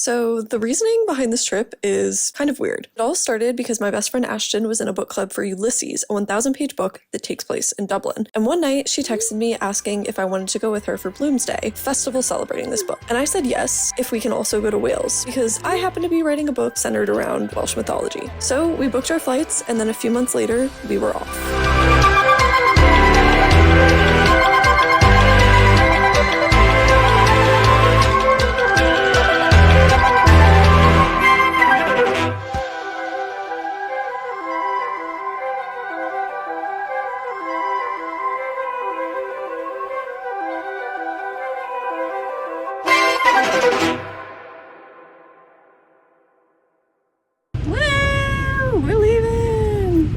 So the reasoning behind this trip is kind of weird. It all started because my best friend Ashton was in a book club for Ulysses, a 1,000-page book that takes place in Dublin. And one night she texted me asking if I wanted to go with her for Bloomsday, festival celebrating this book. And I said yes, if we can also go to Wales, because I happen to be writing a book centered around Welsh mythology. So we booked our flights, and then a few months later, we were off. Woo! We're leaving!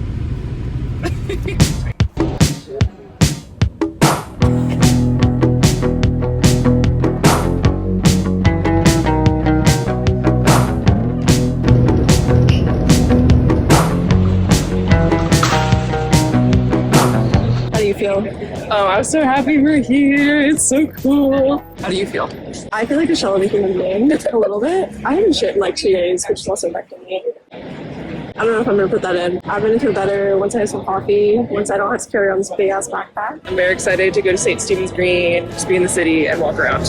How do you feel? Oh, I'm so happy we're here. It's so cool. How do you feel? I feel like a shell of a human being a little bit. I haven't shit in like 2 days, which is also affecting me. I don't know if I'm gonna put that in. I'm gonna feel better once I have some coffee, once I don't have to carry on this big ass backpack. I'm very excited to go to St. Stephen's Green, just be in the city and walk around.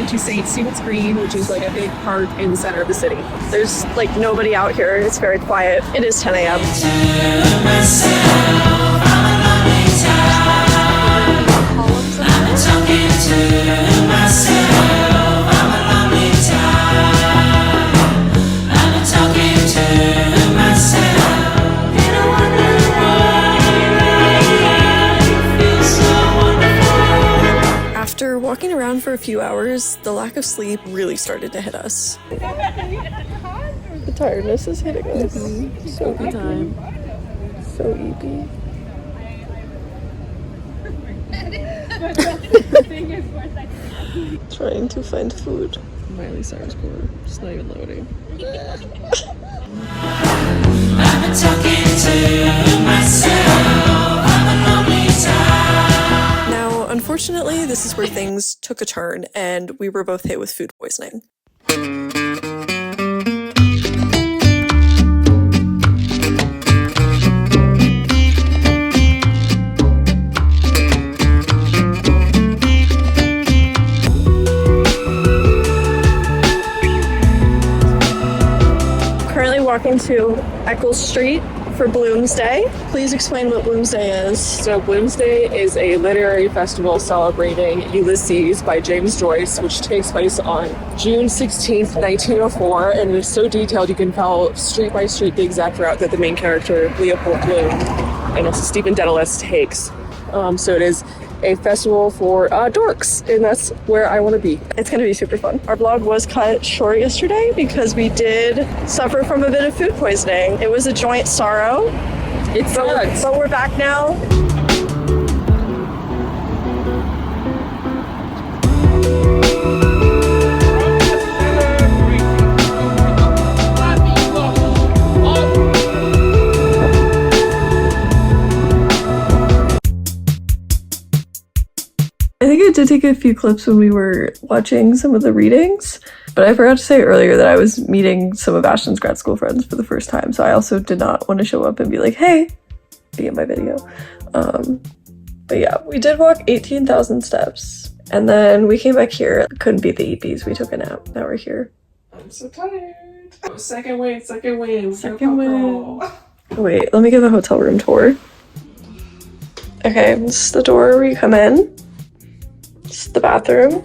To St. Stephen's Green, which is like a big park in the center of the city. There's like nobody out here. It's very quiet. It is 10 a.m. After walking around for a few hours, the lack of sleep really started to hit us. The tiredness is hitting us. So good time. So eepy. Trying to find food. Miley Cyrus core. It's not even loading. I've been talking to myself. I'm a lonely time. Now, unfortunately, this is where things took a turn, and we were both hit with food poisoning. Walking to Eccles Street for Bloomsday. Please explain what Bloomsday is. So Bloomsday is a literary festival celebrating Ulysses by James Joyce, which takes place on June 16th, 1904, and it is so detailed you can follow street by street the exact route that the main character, Leopold Bloom, and also Stephen Dedalus takes. So it is a festival for dorks, and that's where I want to be. It's going to be super fun. Our vlog was cut short yesterday because we did suffer from a bit of food poisoning. It was a joint sorrow. It sucks. But we're back now. I think I did take a few clips when we were watching some of the readings, but I forgot to say earlier that I was meeting some of Ashton's grad school friends for the first time, so I also did not want to show up and be like, hey, be in my video. But yeah, we did walk 18,000 steps, and then we came back here. Couldn't beat the EPs. We took a nap. Now we're here. I'm so tired. Oh, second win. Second win. Wait, let me give the hotel room tour. Okay, this is the door where you come in. This is the bathroom.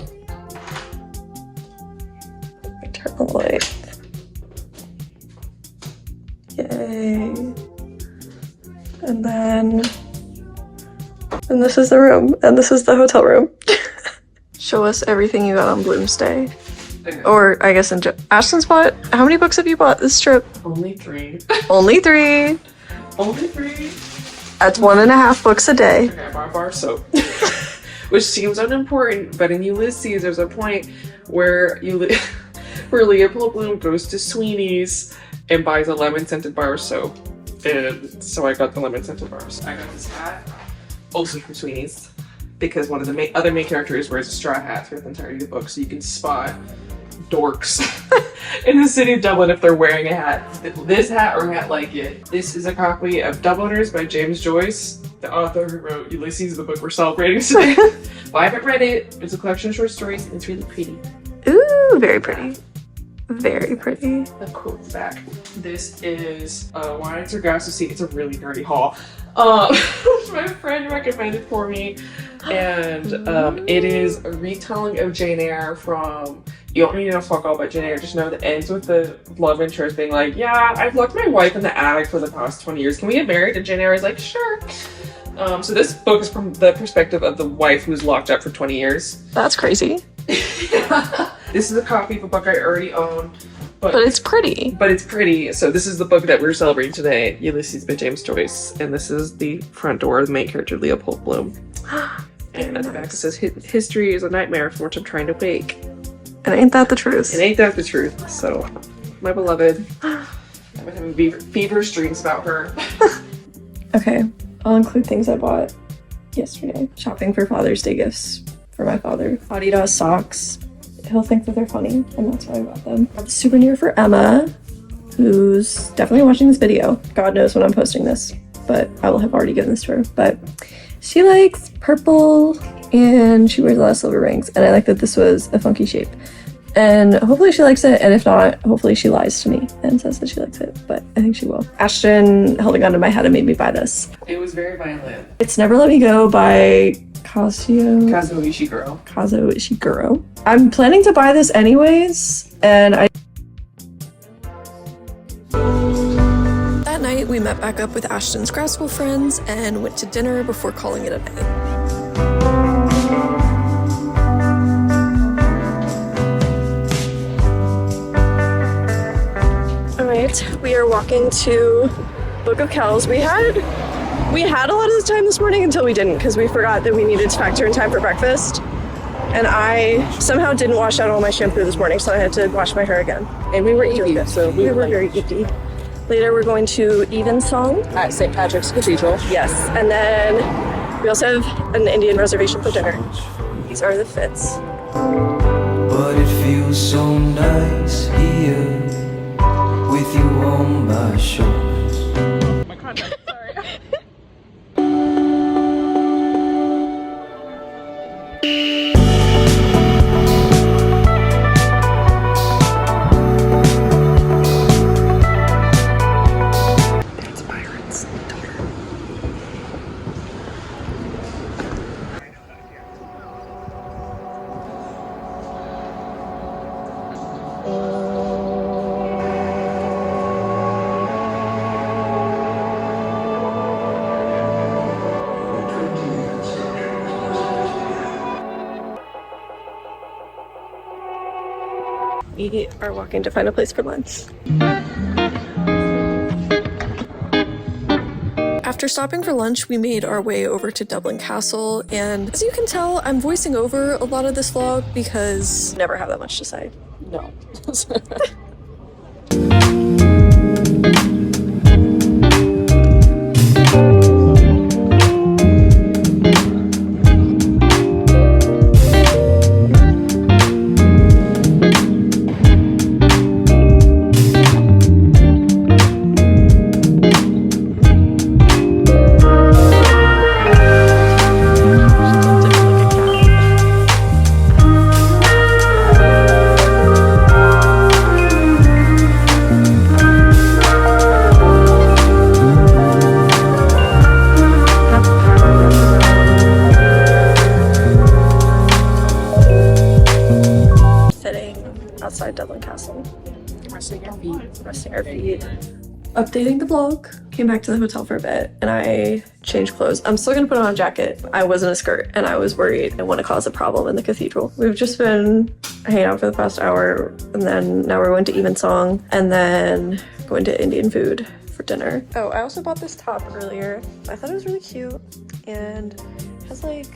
Turn the light. Yay. And this is the room, and this is the hotel room. Show us everything you got on Bloomsday. Okay. Or I guess Ashton's bought, how many books have you bought this trip? Only 3. Only 3. Only 3. That's 1.5 books a day. Okay, I bought bar soap. Which seems unimportant, but in Ulysses there's a point where where Leopold Bloom goes to Sweeney's and buys a lemon scented bar soap. And so I got the lemon scented bars. I got this hat, also from Sweeney's, because one of the other main characters wears a straw hat throughout the entirety of the book, so you can spot dorks in the city of Dublin if they're wearing a hat. This hat or a hat like it. This is a copy of Dubliners by James Joyce, the author who wrote Ulysses, the book we're celebrating today. Well, I haven't read it. It's a collection of short stories and it's really pretty. Ooh, very pretty. Very pretty. The quote's back. This is Wine and Sargasso. It's a really nerdy haul. My friend recommended for me, and it is a retelling of Jane Eyre from. You don't need to know fuck all about Jane Eyre. Just know that ends with the love interest being like, "Yeah, I've locked my wife in the attic for the past 20 years. Can we get married?" And Jane Eyre is like, "Sure." So this book is from the perspective of the wife who's locked up for 20 years. That's crazy. This is a copy of a book I already own. But it's pretty. But it's pretty. So this is the book that we're celebrating today, Ulysses by James Joyce. And this is the front door of the main character, Leopold Bloom. And at the back it says, "History is a nightmare from which I'm trying to wake." And ain't that the truth? And ain't that the truth? So, my beloved, I've been having feverish dreams about her. Okay, I'll include things I bought yesterday. Shopping for Father's Day gifts for my father. Adidas socks. He'll think that they're funny, and that's why I bought them. Got the souvenir for Emma, who's definitely watching this video. God knows when I'm posting this, but I will have already given this to her. But she likes purple, and she wears a lot of silver rings, and I like that this was a funky shape. And hopefully she likes it, and if not, hopefully she lies to me and says that she likes it, but I think she will. Ashton held a gun to my head and made me buy this. It was very violent. It's Never Let Me Go by Kazuo Ishiguro. I'm planning to buy this anyways, and That night, we met back up with Ashton's grad school friends and went to dinner before calling it a night. We are walking to Book of Kells. We had a lot of the time this morning until we didn't, because we forgot that we needed to factor in time for breakfast. And I somehow didn't wash out all my shampoo this morning, so I had to wash my hair again. And we were eating, so we were very icky. Later we're going to Evensong at St. Patrick's Cathedral. Yes, and then we also have an Indian reservation for dinner. These are the fits. But it feels so nice here with you on my shoulders. My contact, sorry. It's Byron's daughter. We are walking to find a place for lunch. After stopping for lunch, we made our way over to Dublin Castle, and as you can tell, I'm voicing over a lot of this vlog because I never have that much to say. No. Outside Dublin Castle. Resting our feet. Updating the vlog. Came back to the hotel for a bit and I changed clothes. I'm still gonna put on a jacket. I was in a skirt and I was worried I want to cause a problem in the cathedral. We've just been hanging out for the past hour and then now we're going to Evensong and then going to Indian food for dinner. Oh, I also bought this top earlier. I thought it was really cute and it has like,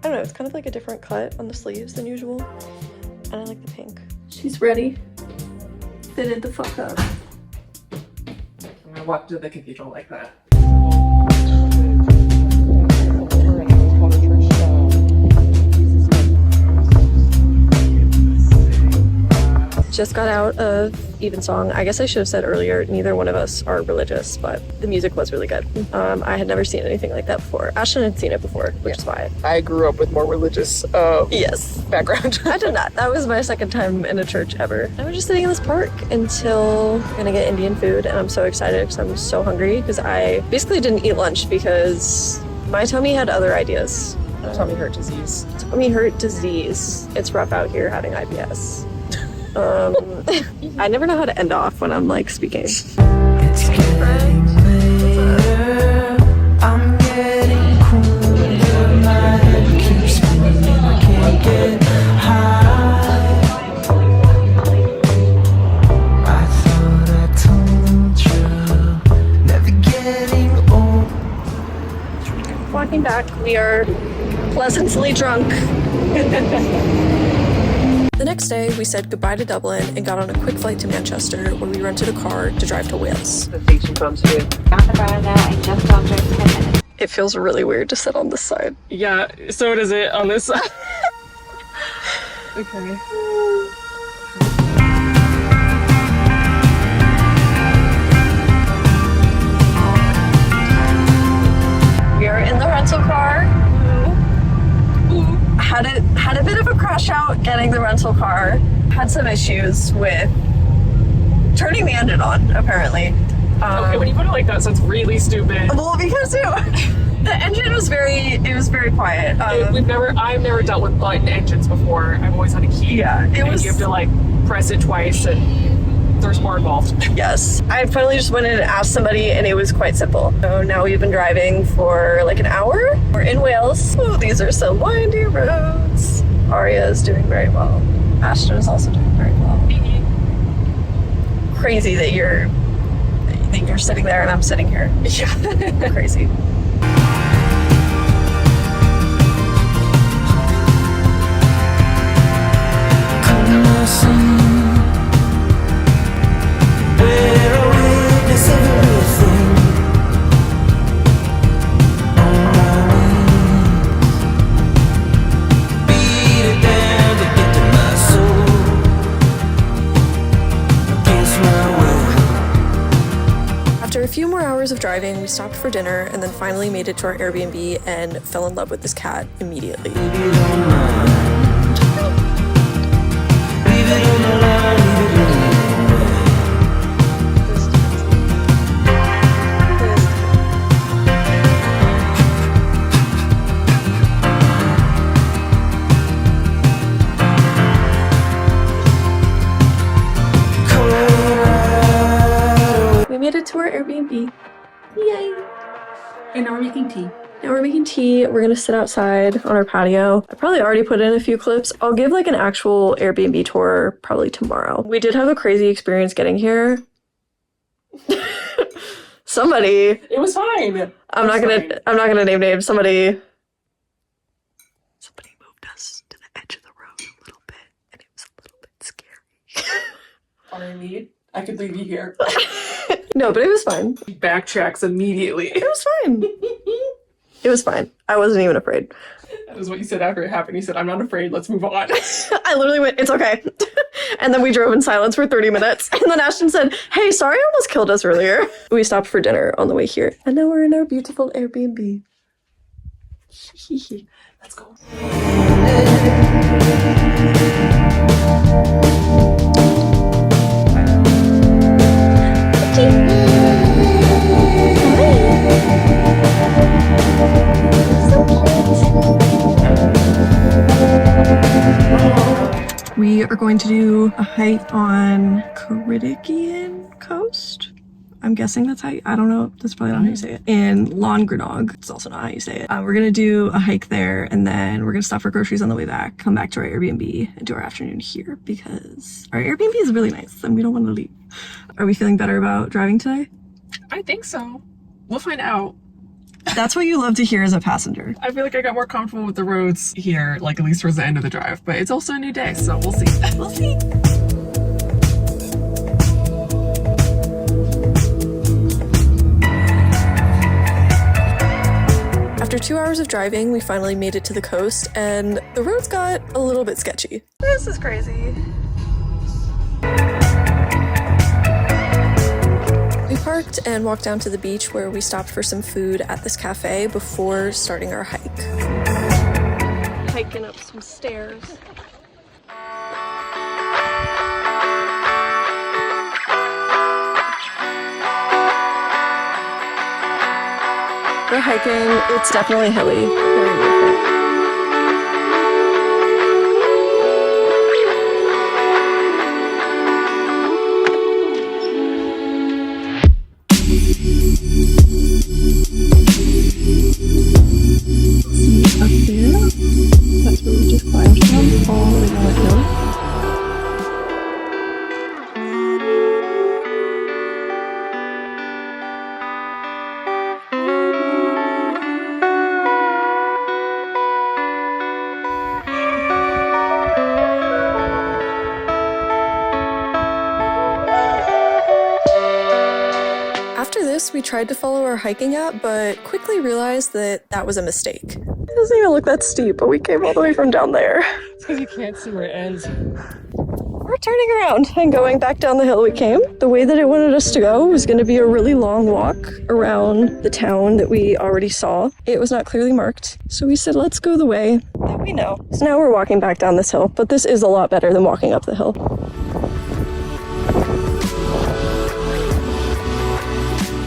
I don't know, it's kind of like a different cut on the sleeves than usual. And I like the pink. She's ready. Fitted the fuck up. I walked to the cathedral like that. Just got out of Evensong. I guess I should have said earlier, neither one of us are religious, but the music was really good. I had never seen anything like that before. Ashton had seen it before, which is why. I grew up with more religious Yes. background. I did not. That was my second time in a church ever. I was just sitting in this park until we're gonna get Indian food, and I'm so excited because I'm so hungry because I basically didn't eat lunch because my tummy had other ideas. Tummy hurt disease. Tummy hurt disease. It's rough out here having IBS. I never know how to end off when I'm like speaking. It's getting later. I'm getting cooler. My head keeps spinning. I can't get high. I thought I told you. Never getting old. Walking back, we are pleasantly drunk. The next day, we said goodbye to Dublin and got on a quick flight to Manchester, where we rented a car to drive to Wales. The station comes here. On the veranda in just under 10 minutes. It feels really weird to sit on this side. Yeah, so does it on this side. Okay. We are in the rental car. Had a bit of a crash out getting the rental car. Had some issues with turning the engine on, apparently. Okay, when you put it like that, it sounds really stupid. Well, because the engine was very quiet. I've never dealt with button engines before. I've always had a key. Yeah, it was. You have to like press it twice, and there's more involved. Yes, I finally just went in and asked somebody, and it was quite simple. So now we've been driving for like an hour. We're in Wales. Oh, these are some windy roads. Aria is doing very well. Ashton is also doing very well. Crazy that you're sitting there and I'm sitting here. Yeah, crazy. After a few more hours of driving, we stopped for dinner and then finally made it to our Airbnb and fell in love with this cat immediately. We made it to our Airbnb. Yay! And now we're making tea. Now we're making tea. We're gonna sit outside on our patio. I probably already put in a few clips. I'll give like an actual Airbnb tour probably tomorrow. We did have a crazy experience getting here. Somebody. It was fine. I'm not gonna name names. Somebody moved us to the edge of the road a little bit, and it was a little bit scary. Are you need? I could leave you here. No, but it was fine. He backtracks immediately. It was fine. It was fine. I wasn't even afraid. That was what you said after it happened. You said, "I'm not afraid. Let's move on." I literally went, "It's okay." And then we drove in silence for 30 minutes. And then Ashton said, "Hey, sorry I almost killed us earlier." We stopped for dinner on the way here. And now we're in our beautiful Airbnb. Let's go. We are going to do a hike on Cardigan Coast. I'm guessing that's how I don't know. That's probably not how you say it. In Llangrannog. It's also not how you say it. We're going to do a hike there, and then we're going to stop for groceries on the way back, come back to our Airbnb, and do our afternoon here because our Airbnb is really nice and we don't want to leave. Are we feeling better about driving today? I think so. We'll find out. That's what you love to hear as a passenger. I feel like I got more comfortable with the roads here, like at least towards the end of the drive, but it's also a new day, so we'll see. We'll see. After 2 hours of driving, we finally made it to the coast, and the roads got a little bit sketchy. This is crazy. We parked and walked down to the beach where we stopped for some food at this cafe before starting our hike. Hiking up some stairs. For hiking, it's definitely hilly. Very worth it. See up there? That's where we just climbed from, all the way down the hill. After this, we tried to follow our hiking app, but quickly realized that that was a mistake. It doesn't even look that steep, but we came all the way from down there. It's because you can't see where it ends. We're turning around and going back down the hill we came. The way that it wanted us to go was going to be a really long walk around the town that we already saw. It was not clearly marked, so we said, let's go the way that we know. So now we're walking back down this hill, but this is a lot better than walking up the hill.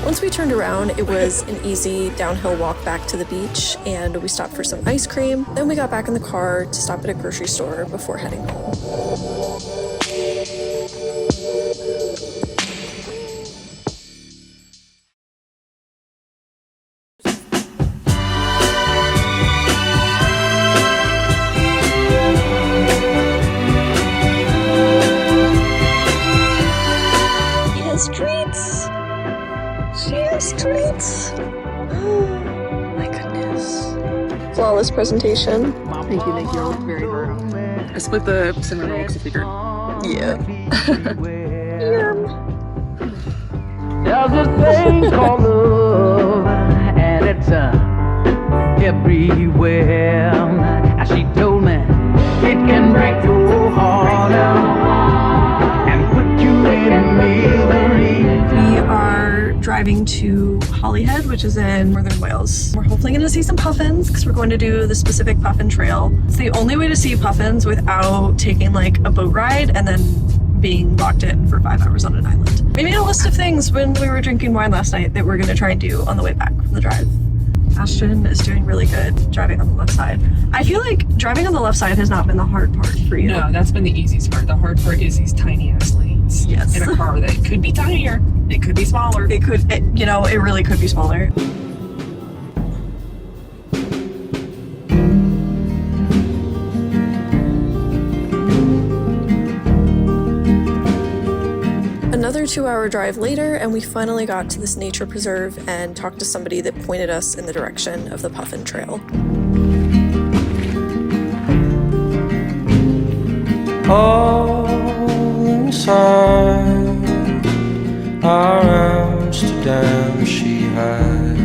Once we turned around, it was an easy downhill walk back to the beach, and we stopped for some ice cream. Then we got back in the car to stop at a grocery store before heading home. Yes, treats! Cheers, treats! Oh my goodness. Flawless presentation. Thank you. You're very hard. I split the cinnamon roll because I figured. Yeah. There's this thing called love, and it's everywhere. As she told me, it can break your heart and put you in misery. We are driving to Holyhead, which is in northern Wales. We're hopefully going to see some puffins because we're going to do the specific puffin trail. It's the only way to see puffins without taking like a boat ride and then being locked in for 5 hours on an island. We made a list of things when we were drinking wine last night that we're going to try and do on the way back from the drive. Ashton is doing really good driving on the left side. I feel like driving on the left side has not been the hard part for you. No, that's been the easiest part. The hard part is these tiny ass lanes. Yes. In a car that could be tinier, it could be smaller. It could, it really could be smaller. Another 2-hour drive later, and we finally got to this nature preserve and talked to somebody that pointed us in the direction of the Puffin Trail. All inside our Amsterdam she hides.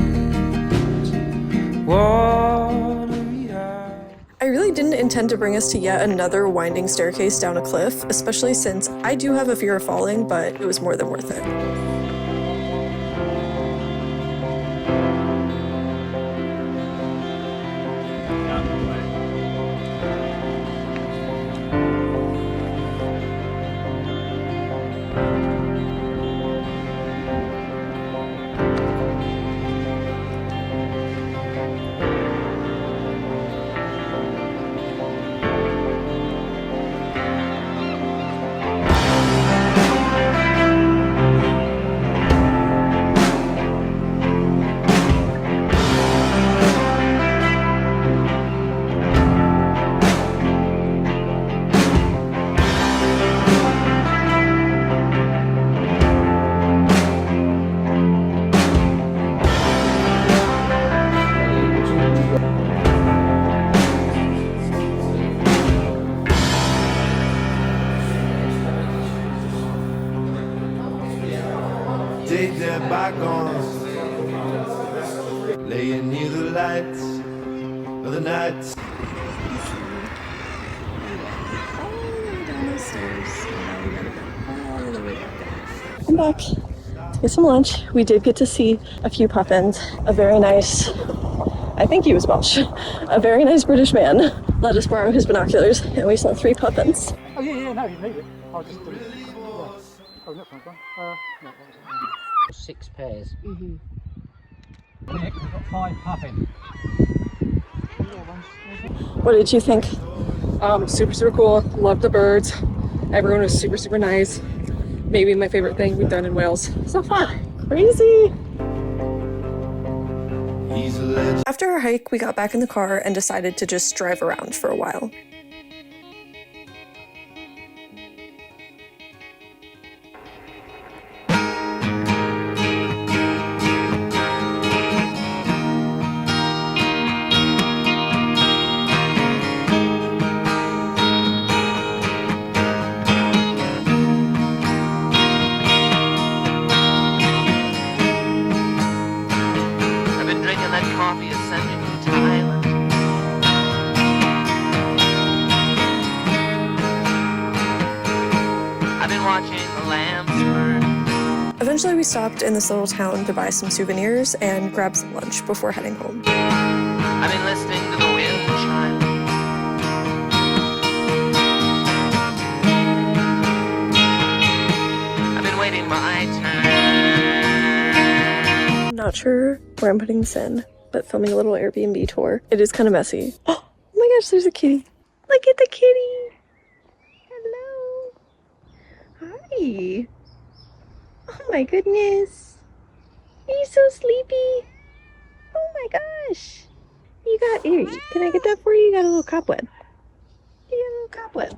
What do we have? I really didn't intend to bring us to yet another winding staircase down a cliff, especially since I do have a fear of falling, but it was more than worth it. days that bygones, laying near the lights of the nights. I'm back to get some lunch. We did get to see a few puffins. A very nice, I think he was Welsh, a very nice British man let us borrow his binoculars, and we saw 3 puffins. Oh yeah, no, you need it. I'll just do it. Yeah. Oh, no, no, 6 pairs. Mm-hmm. Nick, we've got 5 puffins. What did you think? Super, super cool. Love the birds. Everyone was super, super nice. Maybe my favorite thing we've done in Wales so far. Crazy. He's a legend. After our hike, we got back in the car and decided to just drive around for a while. Coffee is sent me from Thailand. I've been watching the lambs burn. Eventually we stopped in this little town to buy some souvenirs and grab some lunch before heading home. I've been listening to the wind chime. I've been waiting my turn. Not sure where I'm putting this in, but filming a little Airbnb tour. It is kind of messy. Oh my gosh, there's a kitty. Look at the kitty. Hello. Hi. Oh my goodness. Are you so sleepy? Oh my gosh. You got, here, can I get that for you? You got a little cobweb. You got a little cobweb.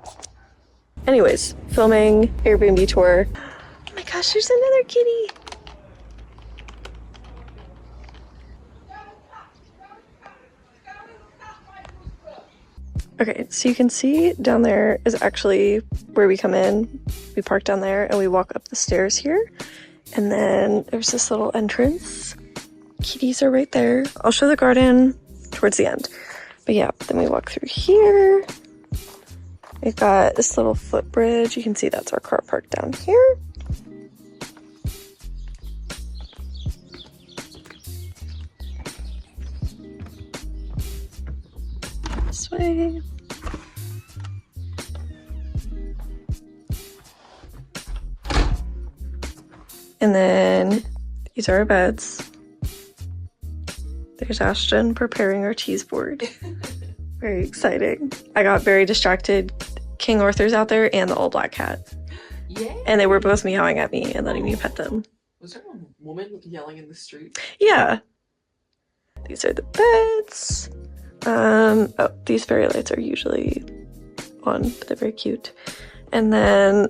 Anyways, filming Airbnb tour. Oh my gosh, there's another kitty. Okay, so you can see down there is actually where we come in. We park down there and we walk up the stairs here. And then there's this little entrance. Kitties are right there. I'll show the garden towards the end. But yeah, then we walk through here. We've got this little footbridge. You can see that's our car parked down here. This way. And then these are our beds. There's Ashton preparing our cheese board. Very exciting. I got very distracted. King Arthur's out there and the old black cat. Yeah. And they were both meowing at me and letting me pet them. Was there a woman yelling in the street? Yeah. These are the beds. Oh, these fairy lights are usually on, but they're very cute. And then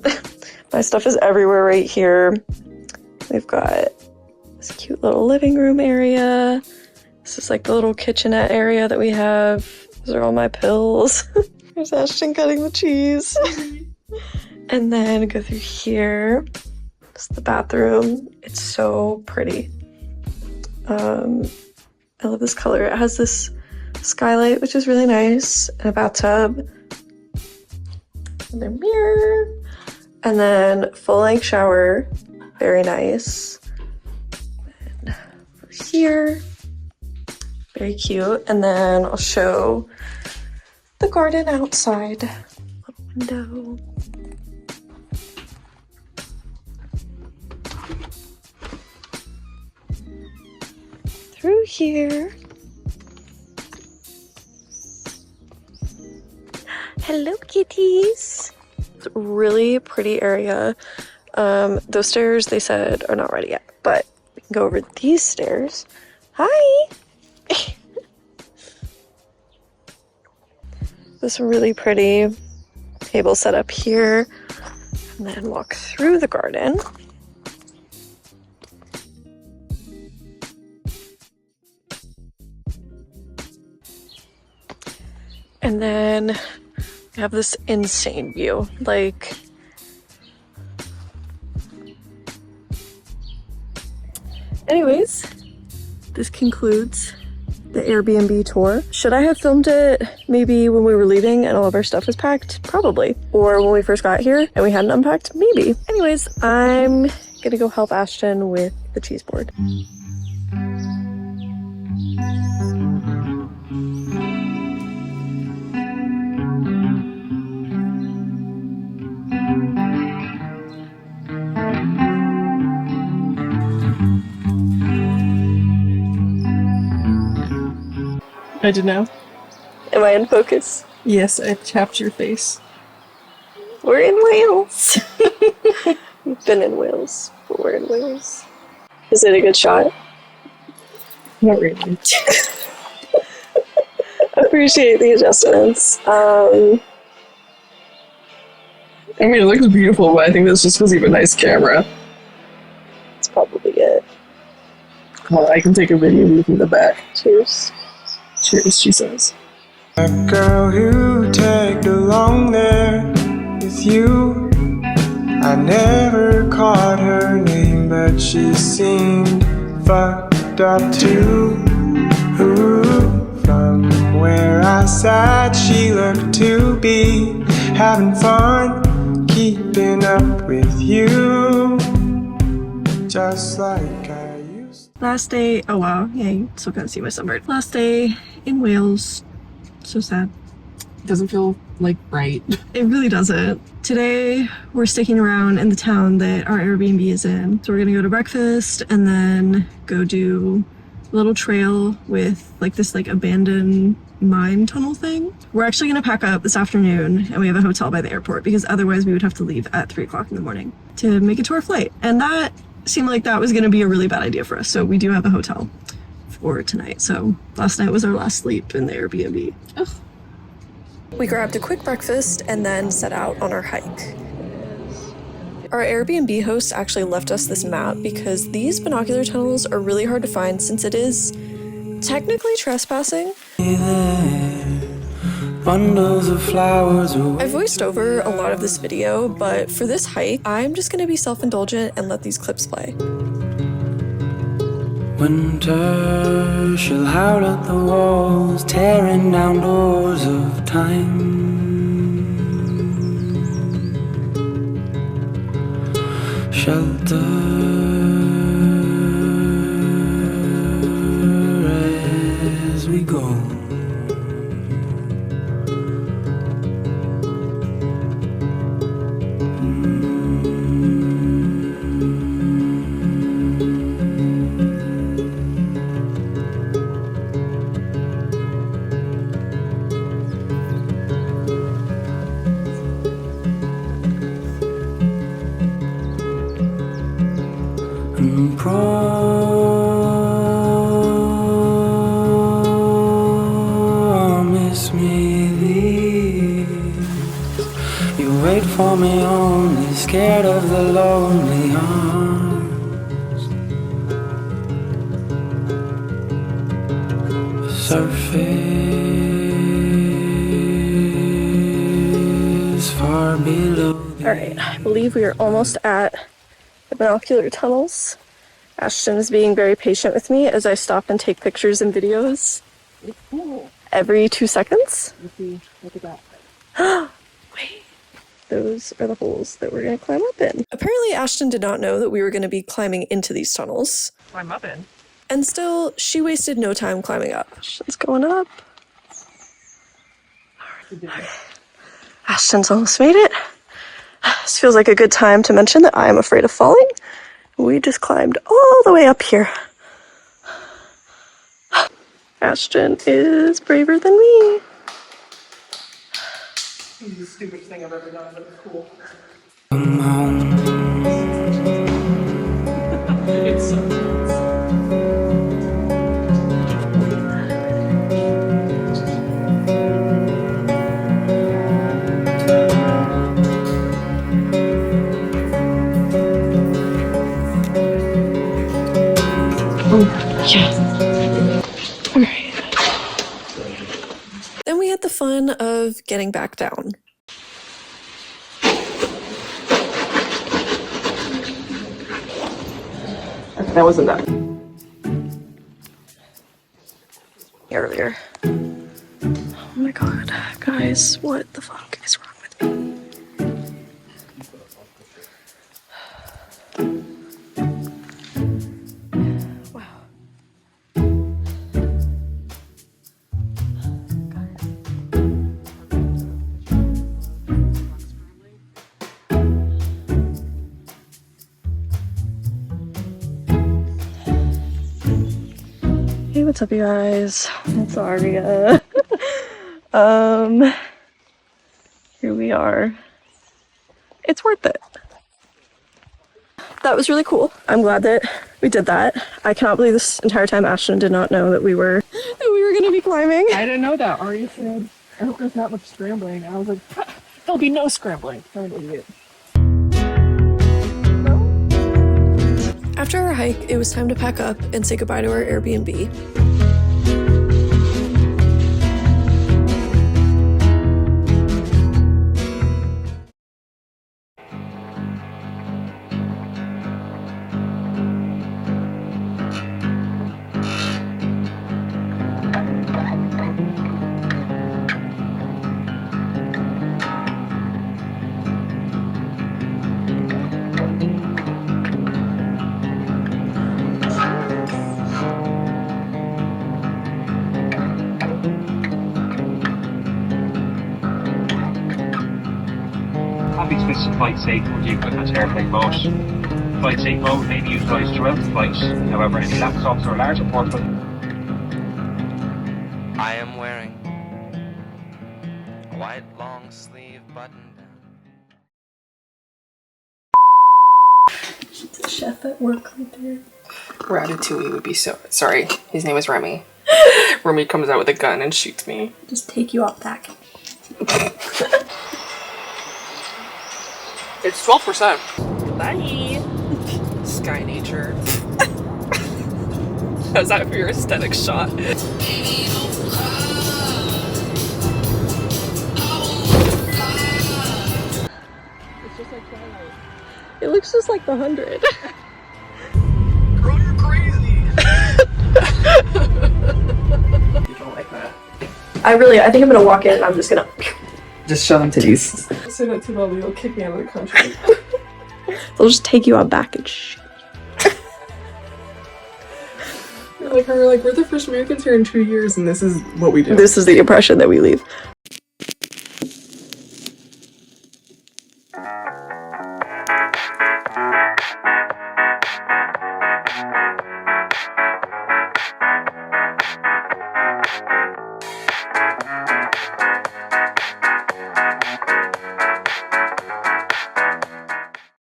my stuff is everywhere right here. We've got this cute little living room area. This is like the little kitchenette area that we have. Those are all my pills. There's Ashton cutting the cheese. And then go through here. This is the bathroom. It's so pretty. I love this color. It has this skylight, which is really nice, and a bathtub. Another mirror. And then full-length shower. Very nice. And over here. Very cute. And then I'll show the garden outside. Little window. Through here. Hello, kitties. It's a really pretty area. Those stairs, they said, are not ready yet, but we can go over these stairs. Hi! This really pretty table set up here, and then walk through the garden. And then we have this insane view. Like, Anyways, this concludes the Airbnb tour. Should I have filmed it maybe when we were leaving and all of our stuff was packed? Probably. Or when we first got here and we hadn't unpacked? Maybe. Anyways, I'm gonna go help Ashton with the cheese board. I did now. Am I in focus? Yes, I tapped your face. We're in Wales. We've been in Wales, but we're in Wales. Is it a good shot? Not really. Appreciate the adjustments. I mean, it looks beautiful, but I think that's just because you have a nice camera. That's probably it. I can take a video of you from the back. Cheers. Cheers, she says. A girl who tagged along there with you. I never caught her name, but she seemed fucked up too. Ooh, from where I sat, she looked to be having fun, keeping up with you, just like I used to. Last day, oh wow, yeah, you still can't see my sunburn. Last day in Wales. So sad. Doesn't feel like right. It really doesn't. Today, we're sticking around in the town that our Airbnb is in. So we're gonna go to breakfast and then go do a little trail with like this like abandoned mine tunnel thing. We're actually gonna pack up this afternoon and we have a hotel by the airport because otherwise we would have to leave at 3 o'clock in the morning to make it to our flight. And that seemed like that was gonna be a really bad idea for us. So we do have a hotel for tonight. So last night was our last sleep in the Airbnb. Ugh. We grabbed a quick breakfast and then set out on our hike. Our Airbnb host actually left us this map because these binocular tunnels are really hard to find since it is technically trespassing. Bundles of flowers. I voiced over a lot of this video, but for this hike, I'm just gonna be self-indulgent and let these clips play. Winter, she'll howl at the walls, tearing down doors of time. Shelter as we go. And promise me this. You wait for me only, scared of the lonely arms. Surface far below. Alright, I believe we are almost at the binocular tunnels. Ashton is being very patient with me as I stop and take pictures and videos every 2 seconds. Look at that. Wait, those are the holes that we're going to climb up in. Apparently Ashton did not know that we were going to be climbing into these tunnels. Climb up in. And still, she wasted no time climbing up. Ashton's going up. Okay. Ashton's almost made it. This feels like a good time to mention that I am afraid of falling. We just climbed all the way up here. Ashton is braver than me. This is the stupidest thing I've ever done, but it's cool. It's so cool. Then we had the fun of getting back down. That wasn't that. the fuck is wrong with me? Hey, what's up, you guys? It's Aria. Here we are. It's worth it. That was really cool. I'm glad that we did that. I cannot believe this entire time Ashton did not know that we were gonna be climbing. I didn't know that. Aria said, I hope there's not much scrambling. I was like, there'll be no scrambling. I'm an idiot. After our hike, it was time to pack up and say goodbye to our Airbnb. Happy to miss flight safe with you with that airplane mode. Flight safe mode may be utilised throughout the flight. However, any laptops or larger portable. I am wearing a white long sleeve button down. The chef at work right there. Ratatouille would be so... Sorry, his name is Remy. Remy comes out with a gun and shoots me. Just take you out back. It's 12%. Bye. Sky nature. How's that for your aesthetic shot? It looks just like the 100. Girl, you're crazy. You don't like that. I think I'm gonna walk in and I'm just gonna Just show them titties. Say that too loudly, they'll kick me out of the country. they'll just take you out back and We're like, we're the first Americans here in 2 years and this is what we do. This is the impression that we leave.